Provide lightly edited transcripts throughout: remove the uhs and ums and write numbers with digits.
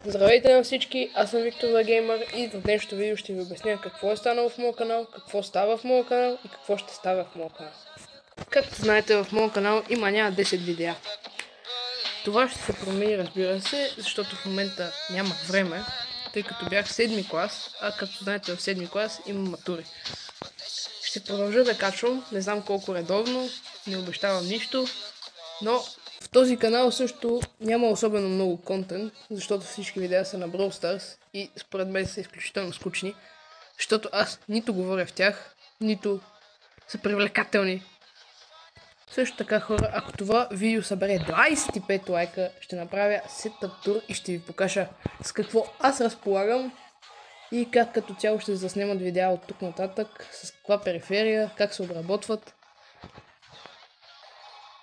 Здравейте на всички, аз съм Виктор The Gamer и в днешното видео ще ви обясня какво е станало в моя канал, какво става в моя канал и какво ще става в моя канал. Както знаете, в моя канал има 10 видеа. Това ще се промени, разбира се, защото в момента няма време, тъй като бях в 7 клас, а както знаете в 7 клас имам матури. Ще продължа да качвам, не знам колко редовно, не обещавам нищо, но в този канал също няма особено много контент, защото всички видеа са на Brawl Stars и според мен са изключително скучни, защото аз нито говоря в тях, нито са привлекателни. Също така, хора, ако това видео събере 25 лайка, ще направя сетъп тур и ще ви покажа с какво аз разполагам и как като цяло ще заснемат видеа от тук нататък, с каква периферия, как се обработват.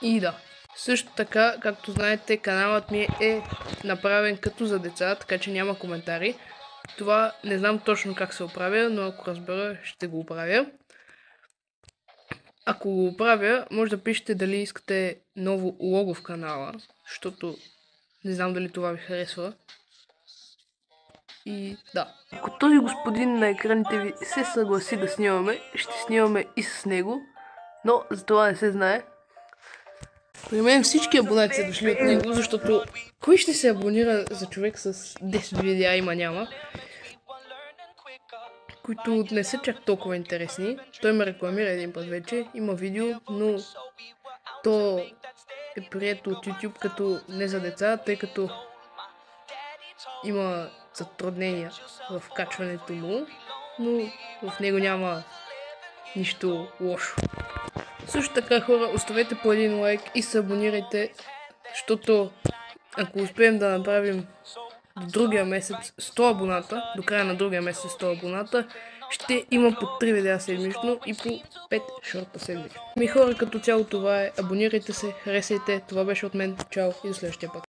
И да. Също така, както знаете, каналът ми е направен като за деца, така че няма коментари. Това не знам точно как се оправя, но ако разбера, ще го оправя. Ако го оправя, може да пишете дали искате ново лого в канала, защото не знам дали това ви харесва. И да. Ако този господин на екраните ви се съгласи да снимаме, ще снимаме и с него, но за това не се знае. При мен всички абонати са дошли от него, защото кой ще се абонира за човек с 10 видеа има, които не са чак толкова интересни. Той ме рекламира един път вече, има видео, но то е прието от YouTube като не за деца, тъй като има затруднения в качването му, но в него няма нищо лошо. Също така, хора, оставете по един лайк и се абонирайте, защото ако успеем да направим до другия месец 100 абоната, до края на другия месец 100 абоната, ще има по 3 видеа седмично и по 5 шорта седмично. Ми хора, като цяло това е. Абонирайте се, харесайте, това беше от мен. Чао и до следващия път.